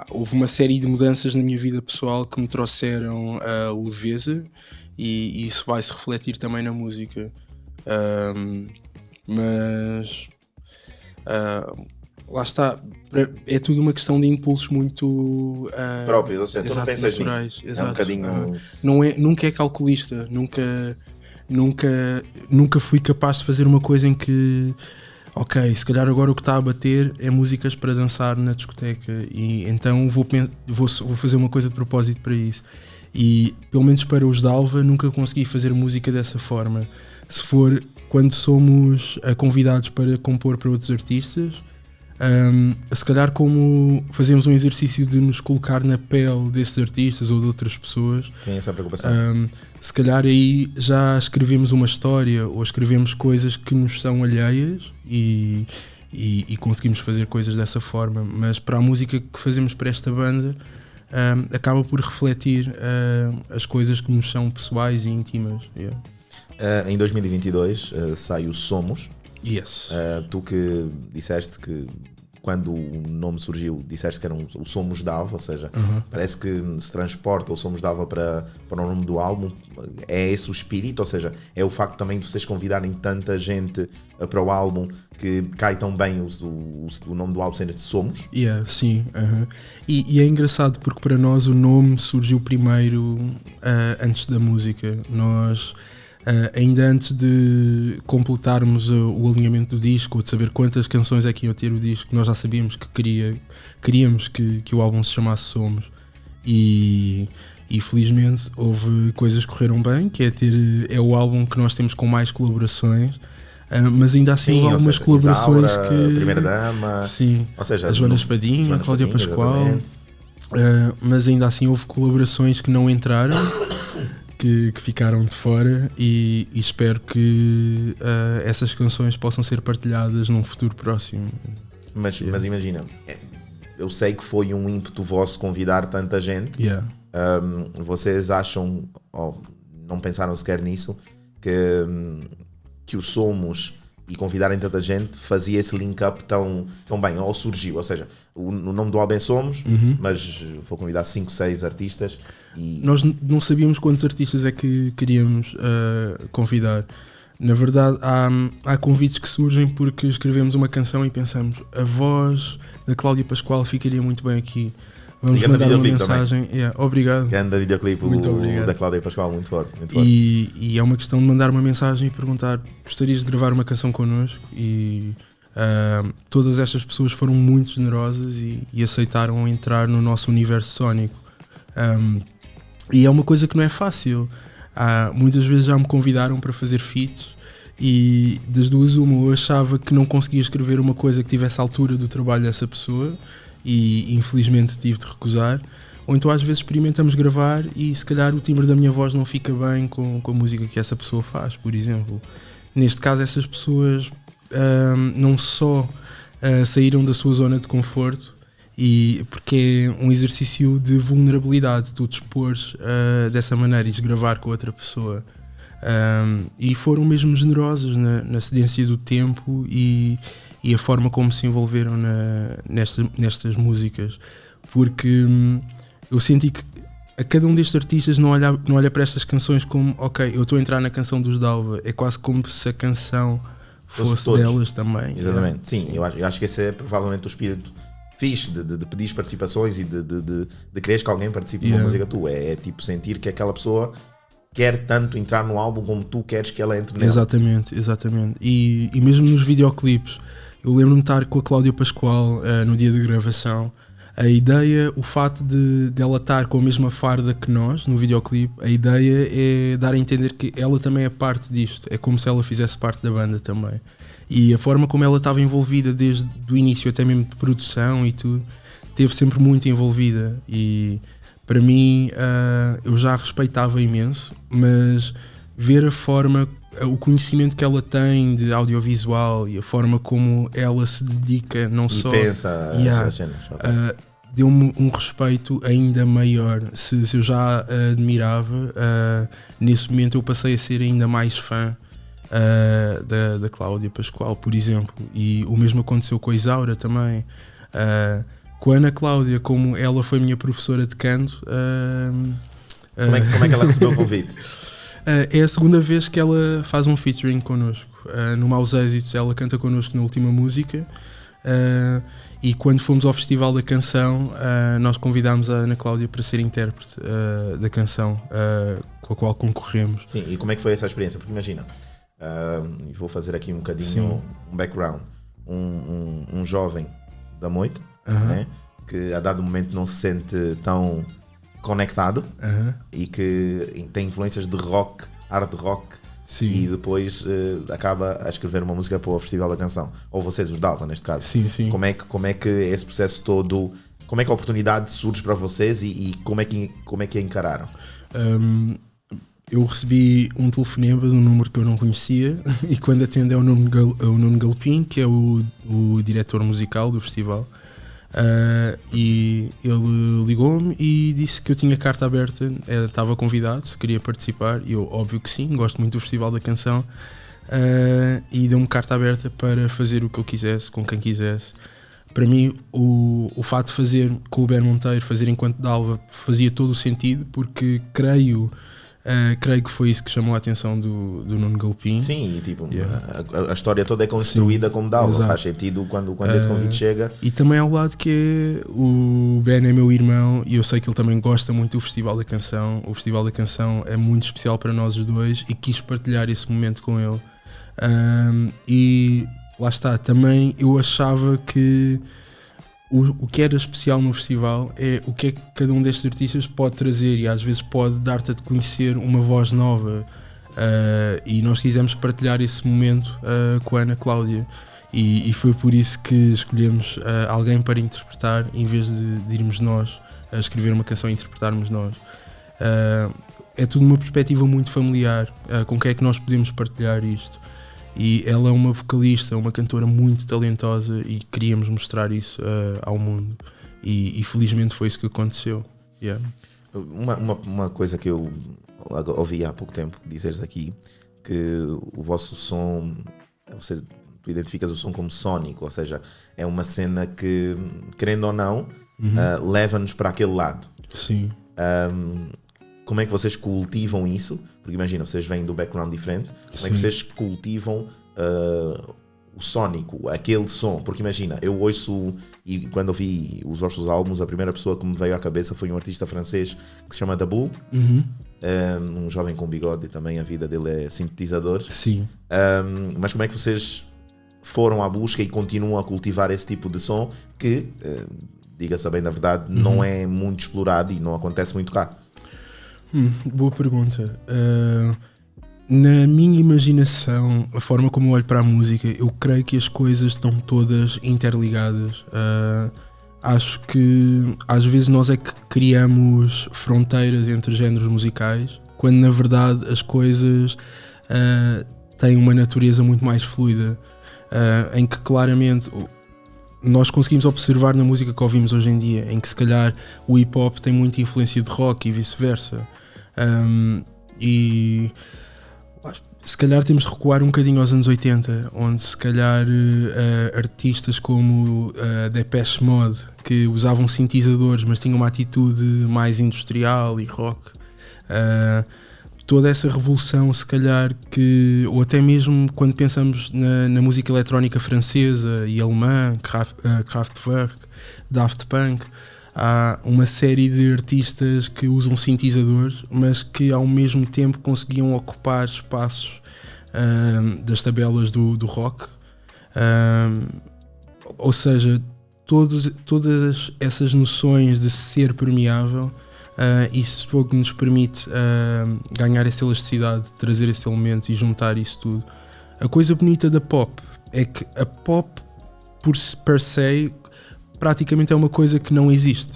houve uma série de mudanças na minha vida pessoal que me trouxeram a leveza, e isso vai se refletir também na música. Mas lá está, é tudo uma questão de impulsos muito próprios, ou seja, tu não pensas naturais, nisso. É um bocadinho... nunca é calculista, nunca fui capaz de fazer uma coisa em que, ok, se calhar agora o que está a bater é músicas para dançar na discoteca, e então vou fazer uma coisa de propósito para isso. E pelo menos para os Dalva nunca consegui fazer música dessa forma. Se for quando somos convidados para compor para outros artistas, se calhar como fazemos um exercício de nos colocar na pele desses artistas ou de outras pessoas, tem essa preocupação. Se calhar aí já escrevemos uma história ou escrevemos coisas que nos são alheias e conseguimos fazer coisas dessa forma. Mas para a música que fazemos para esta banda, acaba por refletir as coisas que nos são pessoais e íntimas. Em 2022 sai o Somos. Yes. Tu que disseste que quando o nome surgiu, disseste que era o Somos Dalva, ou seja, parece que se transporta o Somos Dalva para o nome do álbum. É esse o espírito, ou seja, é o facto também de vocês convidarem tanta gente para o álbum que cai tão bem o nome do álbum sendo este Somos? Sim. E é engraçado porque para nós o nome surgiu primeiro antes da música. Nós... ainda antes de completarmos o alinhamento do disco, ou de saber quantas canções é que iam ter o disco, nós já sabíamos que queríamos que o álbum se chamasse Somos. E felizmente houve coisas que correram bem, que é o álbum que nós temos com mais colaborações, mas ainda assim houve algumas colaborações Isaura, que... Primeira Dama, sim, ou seja, a Joana Espadinha, a Cláudia Pascoal, mas ainda assim houve colaborações que não entraram, que ficaram de fora, e espero que essas canções possam ser partilhadas num futuro próximo. Mas imagina, eu sei que foi um ímpeto vosso convidar tanta gente. Vocês acham, ou não pensaram sequer nisso, que o Somos e convidarem tanta gente fazia esse link-up tão bem, ou surgiu, ou seja, o nome do álbum é Somos, mas vou convidar 5, 6 artistas e... Nós não sabíamos quantos artistas é que queríamos convidar. Na verdade, há convites que surgem porque escrevemos uma canção e pensamos, a voz da Cláudia Pascoal ficaria muito bem aqui. Vamos mandar uma mensagem. Obrigado. Grande videoclipe da Cláudia Pascoal, muito forte. E é uma questão de mandar uma mensagem e perguntar, gostarias de gravar uma canção connosco? E todas estas pessoas foram muito generosas e aceitaram entrar no nosso universo sónico. E é uma coisa que não é fácil. Muitas vezes já me convidaram para fazer feats e das duas uma, eu achava que não conseguia escrever uma coisa que tivesse a altura do trabalho dessa pessoa e infelizmente tive de recusar, ou então às vezes experimentamos gravar e se calhar o timbre da minha voz não fica bem com a música que essa pessoa faz, por exemplo. Neste caso essas pessoas não só saíram da sua zona de conforto, e porque é um exercício de vulnerabilidade tu te expores dessa maneira e gravar com outra pessoa, e foram mesmo generosos na cedência do tempo e a forma como se envolveram nestas músicas, porque eu senti que a cada um destes artistas não olha para estas canções como, ok, eu estou a entrar na canção dos Dalva, é quase como se a canção fosse delas também. Exatamente, sim. Eu acho que esse é provavelmente o espírito fixe de pedir participações e de quereres que alguém participe numa música tua. É tipo sentir que aquela pessoa quer tanto entrar no álbum como tu queres que ela entre nele. Exatamente. E mesmo nos videoclipes, eu lembro-me de estar com a Cláudia Pascoal no dia de gravação. A ideia, o fato de ela estar com a mesma farda que nós no videoclipe, a ideia é dar a entender que ela também é parte disto. É como se ela fizesse parte da banda também. E a forma como ela estava envolvida desde o início, até mesmo de produção e tudo, esteve sempre muito envolvida. E para mim, eu já a respeitava imenso, mas ver a forma, o conhecimento que ela tem de audiovisual e a forma como ela se dedica, não e só... pensa as cenas. deu-me um respeito ainda maior. Se eu já a admirava, nesse momento eu passei a ser ainda mais fã da Cláudia Pascoal, por exemplo. E o mesmo aconteceu com a Isaura também. Com a Ana Cláudia, como ela foi minha professora de canto. Como é que ela recebeu o convite? É a segunda vez que ela faz um featuring connosco. No Maus Êxitos ela canta connosco na última música. E quando fomos ao Festival da Canção, nós convidámos a Ana Cláudia para ser intérprete da canção com a qual concorremos. Sim, e como é que foi essa experiência? Porque imagina, vou fazer aqui um bocadinho um background. Um jovem da Moita, né, que a dado momento não se sente tão conectado e que tem influências de rock, hard rock. Sim. E depois acaba a escrever uma música para o Festival da Canção, ou vocês os davam neste caso. Sim, sim. Como é que esse processo todo, como é que a oportunidade surge para vocês e como é que a encararam? Eu recebi um telefonema de um número que eu não conhecia e quando atende é o Nuno Galpim, que é o diretor musical do festival. E ele ligou-me e disse que eu tinha carta aberta, estava convidado, se queria participar, e eu, óbvio que sim, gosto muito do Festival da Canção, e deu-me carta aberta para fazer o que eu quisesse, com quem quisesse. Para mim, o fato de fazer com o Ben Monteiro, fazer enquanto Dalva, fazia todo o sentido, porque creio que foi isso que chamou a atenção do Nuno Galpim. Sim, e tipo, a história toda é construída como Dalva. Exato. Faz sentido quando esse convite chega. E também ao lado que o Ben é meu irmão e eu sei que ele também gosta muito do Festival da Canção. O Festival da Canção é muito especial para nós os dois e quis partilhar esse momento com ele. E lá está, também eu achava que o que era especial no festival é o que é que cada um destes artistas pode trazer e às vezes pode dar-te a conhecer uma voz nova, e nós quisemos partilhar esse momento com a Ana Cláudia e foi por isso que escolhemos alguém para interpretar em vez de irmos nós a escrever uma canção e interpretarmos nós. É tudo uma perspectiva muito familiar, com quem é que nós podemos partilhar isto. E ela é uma vocalista, uma cantora muito talentosa e queríamos mostrar isso ao mundo. E felizmente foi isso que aconteceu. Yeah. Uma coisa que eu ouvi há pouco tempo dizeres aqui, que o vosso som, tu identificas o som como sónico, ou seja, é uma cena que, querendo ou não, leva-nos para aquele lado. Sim. Como é que vocês cultivam isso? Porque imagina, vocês vêm do background diferente. Como é que vocês cultivam o sónico, aquele som? Porque imagina, eu ouço, e quando ouvi os vossos álbuns, a primeira pessoa que me veio à cabeça foi um artista francês que se chama Dabu. Um jovem com bigode, também a vida dele é sintetizador. Sim. Mas como é que vocês foram à busca e continuam a cultivar esse tipo de som que, diga-se bem da verdade, não é muito explorado e não acontece muito cá? Boa pergunta. Na minha imaginação, a forma como eu olho para a música, eu creio que as coisas estão todas interligadas. Acho que às vezes nós é que criamos fronteiras entre géneros musicais, quando na verdade as coisas têm uma natureza muito mais fluida, em que claramente nós conseguimos observar na música que ouvimos hoje em dia, em que se calhar o hip hop tem muita influência de rock e vice-versa. E se calhar temos de recuar um bocadinho aos anos 80, onde se calhar artistas como Depeche Mode, que usavam sintetizadores mas tinham uma atitude mais industrial e rock, toda essa revolução, se calhar que, ou até mesmo quando pensamos na música eletrónica francesa e alemã, Kraftwerk, Daft Punk, há uma série de artistas que usam sintetizadores, mas que ao mesmo tempo conseguiam ocupar espaços das tabelas do rock. Ou seja, todas essas noções de ser permeável, isso foi o que nos permite ganhar essa elasticidade, trazer esse elemento e juntar isso tudo. A coisa bonita da pop é que a pop, per se, praticamente é uma coisa que não existe.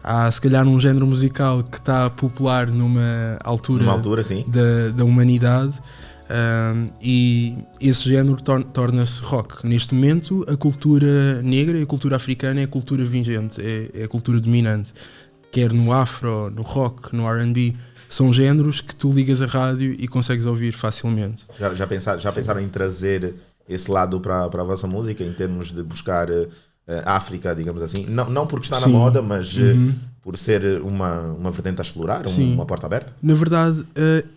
Há se calhar um género musical que está popular numa altura sim, da humanidade, E esse género torna-se rock. Neste momento, a cultura negra e a cultura africana é a cultura vigente, é a cultura dominante. Quer no afro, no rock, no R&B, são géneros que tu ligas a rádio e consegues ouvir facilmente. Já pensaram em trazer esse lado para a vossa música, em termos de buscar África, digamos assim? Não porque está na moda, mas por ser uma vertente a explorar, uma porta aberta? Na verdade,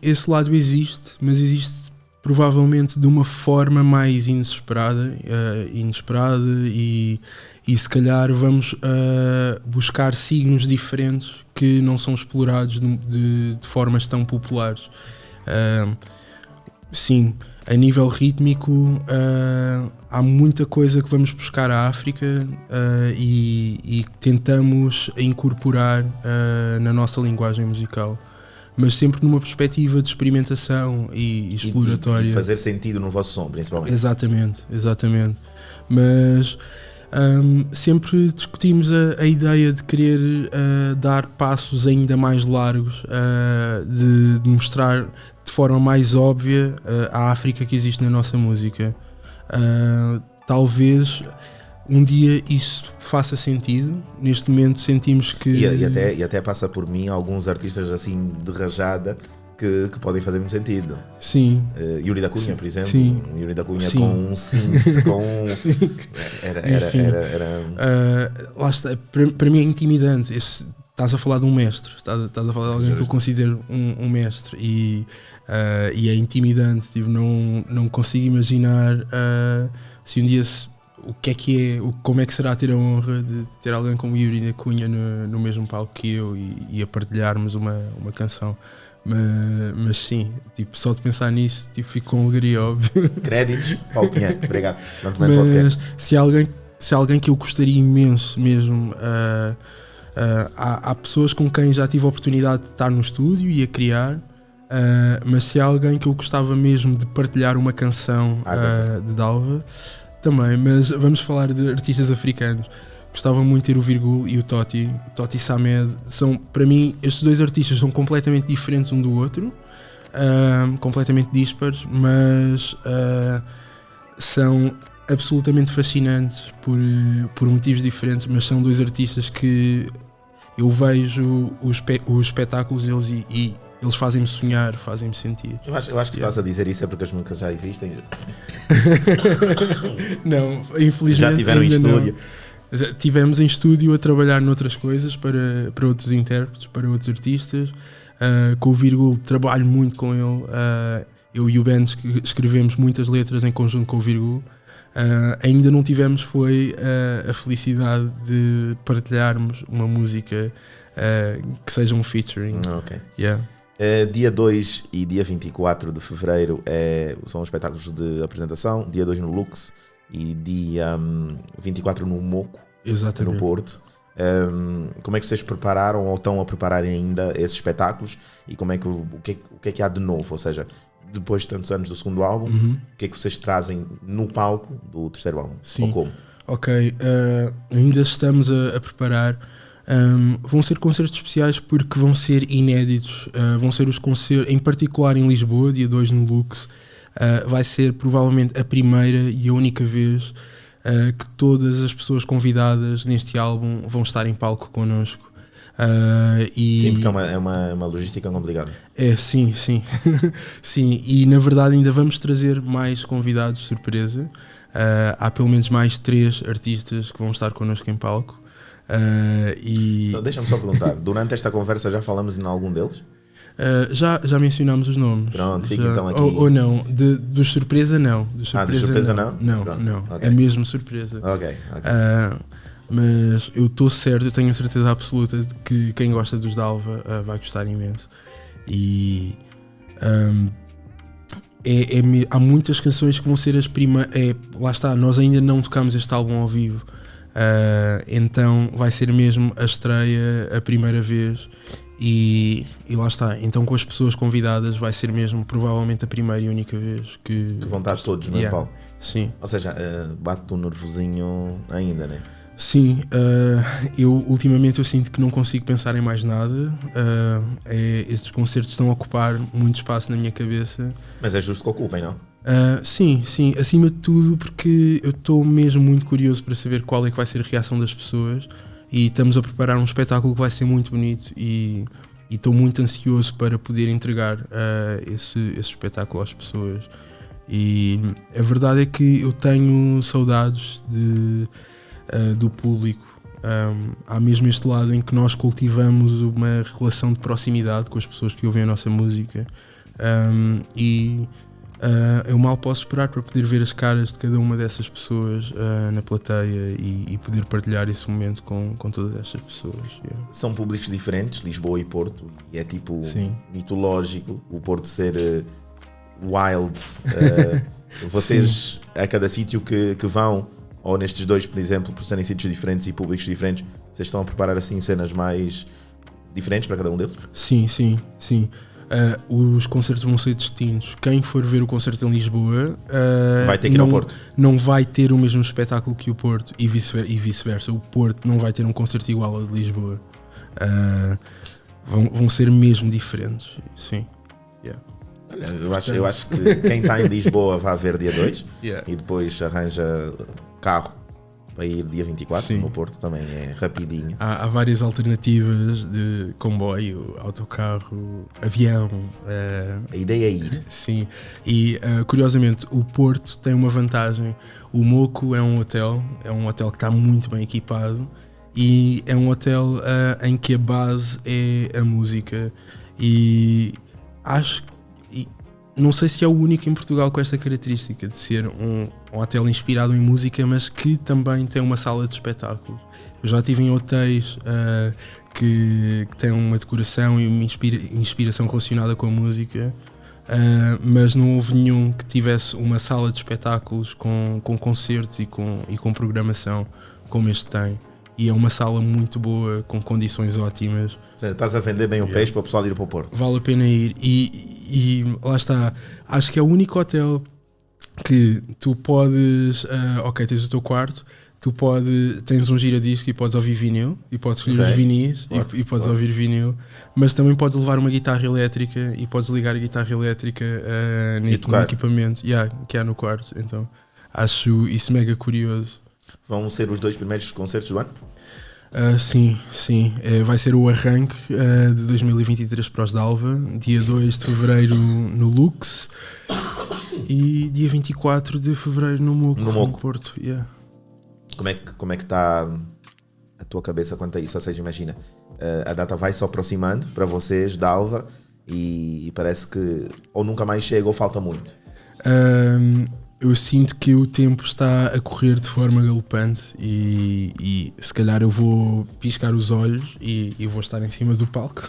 esse lado existe, mas existe provavelmente de uma forma mais inesperada e se calhar vamos buscar signos diferentes que não são explorados de formas tão populares. Sim, a nível rítmico há muita coisa que vamos buscar à África e tentamos incorporar na nossa linguagem musical, mas sempre numa perspectiva de experimentação e exploratória. E fazer sentido no vosso som, principalmente. Exatamente. Mas sempre discutimos a ideia de querer dar passos ainda mais largos, de mostrar de forma mais óbvia a África que existe na nossa música. Talvez um dia isso faça sentido. Neste momento sentimos que... E até passa por mim alguns artistas assim de rajada que podem fazer muito sentido. Sim. Yuri da Cunha, por exemplo. Sim. Yuri da Cunha Sim. com um synth, com... Lá está. Para mim é intimidante. Estás a falar de um mestre. Estás a falar de alguém que eu considero um mestre. E é intimidante. Tipo, não consigo imaginar se um dia... como é que será ter a honra de ter alguém como Yuri da Cunha no mesmo palco que eu e a partilharmos uma canção. Mas sim, tipo, só de pensar nisso, tipo, fico com alegria, óbvio. Créditos, Paulo Pinheiro, obrigado. Mas se alguém que eu gostaria imenso mesmo, há pessoas com quem já tive a oportunidade de estar no estúdio e a criar, mas se há alguém que eu gostava mesmo de partilhar uma canção de Dalva, também, mas vamos falar de artistas africanos. Gostava muito de ter o Virgul e o Toti Samed. Para mim, estes dois artistas são completamente diferentes um do outro, completamente dispares, mas são absolutamente fascinantes por motivos diferentes, mas são dois artistas que eu vejo os espetáculos deles e eles fazem-me sonhar, fazem-me sentir. Eu acho que estás a dizer isso é porque as músicas já existem. Não, infelizmente já tiveram em estúdio. Tivemos em estúdio a trabalhar noutras coisas para outros intérpretes, para outros artistas. Com o Virgul trabalho muito com ele. Eu e o Ben escrevemos muitas letras em conjunto com o Virgul. Ainda não tivemos a felicidade de partilharmos uma música que seja um featuring. Ok. Yeah. Dia 2 e dia 24 de fevereiro são os espetáculos de apresentação. Dia 2 no Lux e dia 24 no Moco. Exatamente. No Porto. Como é que vocês prepararam ou estão a preparar ainda esses espetáculos e como é que, o que é que há de novo? Ou seja, depois de tantos anos do segundo álbum, o que é que vocês trazem no palco do terceiro álbum? Sim. Ou como? Ok, ainda estamos a preparar. Vão ser concertos especiais porque vão ser inéditos. Vão ser os concertos, em particular em Lisboa, dia 2 no Lux. Vai ser provavelmente a primeira e a única vez que todas as pessoas convidadas neste álbum vão estar em palco connosco. Sim, porque é uma logística complicada. Sim. Sim, e na verdade ainda vamos trazer mais convidados de surpresa. Há pelo menos mais 3 artistas que vão estar connosco em palco. Deixa-me só perguntar, durante esta conversa já falamos em algum deles? Já mencionámos os nomes. Pronto, fica então aqui. Ou não, dos surpresa não. De surpresa não? Não, Pronto, não. okay. É mesmo surpresa. Ok. Mas eu estou certo, eu tenho a certeza absoluta de que quem gosta dos Dalva vai gostar imenso. E há muitas canções que vão ser as primeiras. Lá está, nós ainda não tocamos este álbum ao vivo. Então vai ser mesmo a estreia a primeira vez e lá está, então com as pessoas convidadas vai ser mesmo provavelmente a primeira e única vez que vão estar todos no palco. Sim. Ou seja, bate-te um nervosinho ainda, né? Sim, eu ultimamente eu sinto que não consigo pensar em mais nada. Estes concertos estão a ocupar muito espaço na minha cabeça. Mas é justo que ocupem, não? Sim, acima de tudo porque eu estou mesmo muito curioso para saber qual é que vai ser a reação das pessoas, e estamos a preparar um espetáculo que vai ser muito bonito, e estou muito ansioso para poder entregar esse espetáculo às pessoas. E a verdade é que eu tenho saudades do público. Há mesmo este lado em que nós cultivamos uma relação de proximidade com as pessoas que ouvem a nossa música, eu mal posso esperar para poder ver as caras de cada uma dessas pessoas na plateia e poder partilhar esse momento com todas estas pessoas. São públicos diferentes, Lisboa e Porto, e é tipo Sim. mitológico o Porto ser wild. Vocês, a cada sítio que vão, ou nestes dois, por exemplo, por serem sítios diferentes e públicos diferentes, vocês estão a preparar assim cenas mais diferentes para cada um deles? Sim. Os concertos vão ser distintos. Quem for ver o concerto em Lisboa vai ter que ir ao Porto. Não vai ter o mesmo espetáculo que o Porto, e vice-versa. O Porto não vai ter um concerto igual ao de Lisboa. Vão ser mesmo diferentes. Sim. Eu acho que quem está em Lisboa vai ver dia 2 Yeah. e depois arranja carro para ir dia 24. Sim. No Porto também é rapidinho. Há várias alternativas de comboio, autocarro, avião. A ideia é ir. Sim, e curiosamente o Porto tem uma vantagem. O Moco é um hotel que está muito bem equipado, e é um hotel em que a base é a música, e não sei se é o único em Portugal com esta característica de ser um hotel inspirado em música, mas que também tem uma sala de espetáculos. Eu já estive em hotéis que têm uma decoração e uma inspiração relacionada com a música, mas não houve nenhum que tivesse uma sala de espetáculos com concertos e com programação como este tem. E é uma sala muito boa, com condições ótimas. Ou seja, estás a vender bem o peixe para o pessoal ir para o Porto. Vale a pena ir. E lá está. Acho que é o único hotel que tu podes... tens o teu quarto, tens um giradisco e podes ouvir vinil, e podes escolher os vinis, e podes ouvir vinil, mas também podes levar uma guitarra elétrica e podes ligar a guitarra elétrica no equipamento que há no quarto. Então acho isso mega curioso. Vão ser os 2 primeiros concertos do ano? Sim. Vai ser o arranque de 2023 para os Dalva, dia 2 de Fevereiro no Lux e dia 24 de Fevereiro no Moco. No Porto. Como é que está a tua cabeça quanto a isso? Ou seja, imagina, a data vai se aproximando para vocês, Dalva, e parece que ou nunca mais chega ou falta muito. Eu sinto que o tempo está a correr de forma galopante, e se calhar eu vou piscar os olhos e vou estar em cima do palco,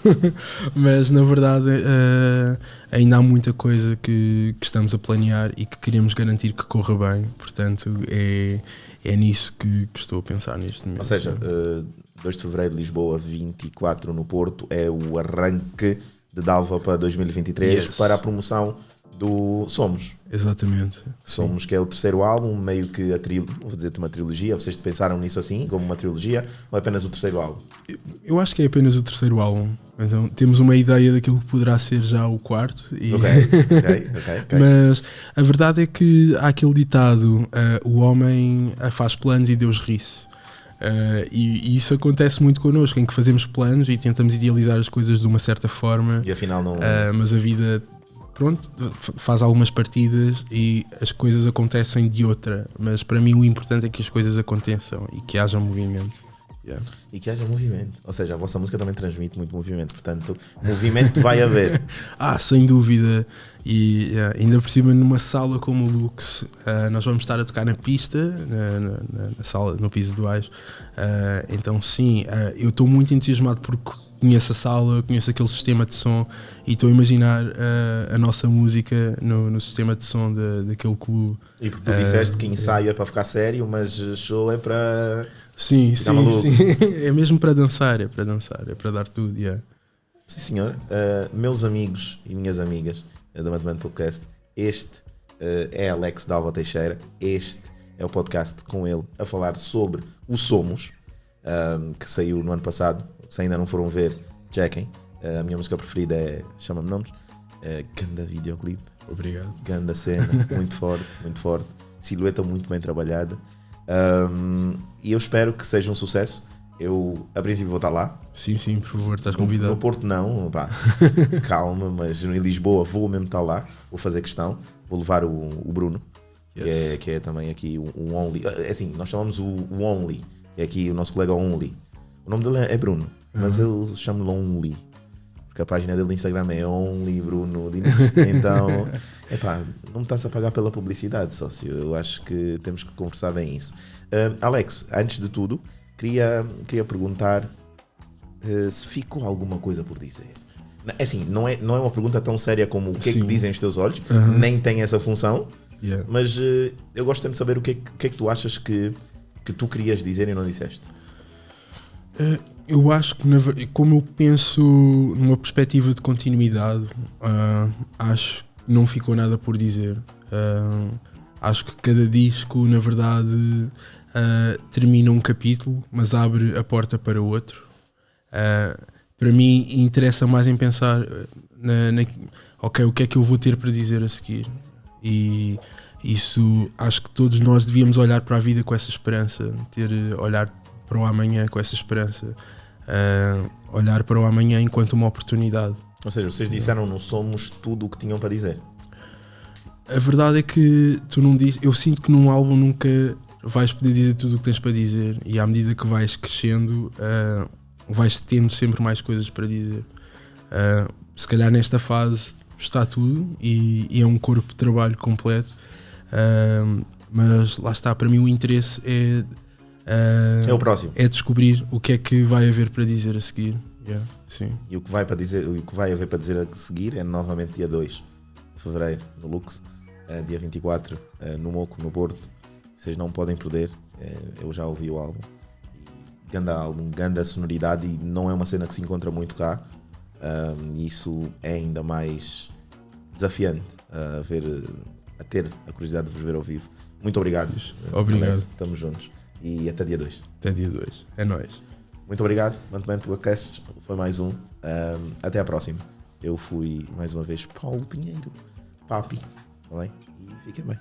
mas na verdade ainda há muita coisa que estamos a planear e que queremos garantir que corra bem, portanto é nisso que estou a pensar neste momento. Ou seja, 2 de Fevereiro Lisboa, 24 no Porto, é o arranque de Dalva para 2023, para a promoção do Somos. Exatamente. Somos, que é o 3º álbum, meio que vou dizer-te uma trilogia. Vocês pensaram nisso assim, como uma trilogia, ou é apenas o 3º álbum? Eu acho que é apenas o 3º álbum. Então temos uma ideia daquilo que poderá ser já o 4º. Ok. Mas a verdade é que há aquele ditado: o homem faz planos e Deus ri-se. E isso acontece muito connosco, em que fazemos planos e tentamos idealizar as coisas de uma certa forma, e afinal não. Mas a vida, pronto, faz algumas partidas e as coisas acontecem de outra. Mas para mim o importante é que as coisas aconteçam e que haja movimento. E que haja movimento. Ou seja, a vossa música também transmite muito movimento, portanto, movimento vai haver. Sem dúvida. E ainda por cima, numa sala como o Lux, nós vamos estar a tocar na pista, na sala, no piso de baixo. Então sim, eu estou muito entusiasmado porque conheço a sala, conheço aquele sistema de som, e estou a imaginar a nossa música no sistema de som daquele clube. E porque tu disseste que ensaio é para ficar sério, mas show é para... Sim. É mesmo para dançar, é para dar tudo. Sim, senhor. Meus amigos e minhas amigas da Bantuman Podcast, este é Alex Dalva Teixeira, este é o podcast com ele a falar sobre o Somos, que saiu no ano passado. Se ainda não foram ver, chequem. A minha música preferida é Chama-me Nomes. Ganda videoclipe. Obrigado. Ganda cena, muito forte, muito forte. Silhueta muito bem trabalhada. E eu espero que seja um sucesso. Eu, a princípio, vou estar lá. Sim, por favor, estás convidado. No Porto não, pá, calma, mas em Lisboa vou mesmo estar lá. Vou fazer questão. Vou levar o Bruno, que é também aqui um Only. É assim, nós chamamos o Only, que é aqui o nosso colega Only. O nome dele é Bruno, mas eu chamo-lhe Only. Porque a página dele no Instagram é Only Bruno Diniz. Então, não me estás a pagar pela publicidade, sócio. Eu acho que temos que conversar bem isso. Alex, antes de tudo, queria perguntar se ficou alguma coisa por dizer. Assim, não é uma pergunta tão séria como o que é que dizem os teus olhos, nem tem essa função, mas eu gosto sempre de saber o que é que tu achas que tu querias dizer e não disseste. Eu acho que, como eu penso numa perspectiva de continuidade, acho que não ficou nada por dizer. Acho que cada disco, na verdade, termina um capítulo, mas abre a porta para outro. Para mim, interessa mais em pensar ok, o que é que eu vou ter para dizer a seguir? E isso, acho que todos nós devíamos olhar para a vida com essa esperança, olhar para o amanhã com essa esperança, olhar para o amanhã enquanto uma oportunidade. Ou seja, vocês disseram não somos tudo o que tinham para dizer. A verdade é que tu não dizes. Eu sinto que num álbum nunca vais poder dizer tudo o que tens para dizer, e à medida que vais crescendo, vais tendo sempre mais coisas para dizer. Se calhar nesta fase está tudo e é um corpo de trabalho completo, mas lá está, para mim o interesse é o próximo. É descobrir o que é que vai haver para dizer a seguir. Sim. E o que vai haver para dizer a seguir é novamente dia 2 de Fevereiro no Lux, dia 24 no Moco, no Porto. Vocês não podem perder. Eu já ouvi o álbum. Ganda álbum, ganda sonoridade, e não é uma cena que se encontra muito cá. E isso é ainda mais desafiante a ter a curiosidade de vos ver ao vivo. Muito obrigado. Obrigado. Estamos juntos. E até dia 2. Até dia 2. É nóis. Muito obrigado. Manto Podcast. Foi mais um. Até à próxima. Eu fui mais uma vez Paulo Pinheiro. Papi. Tá bem? E fiquem bem.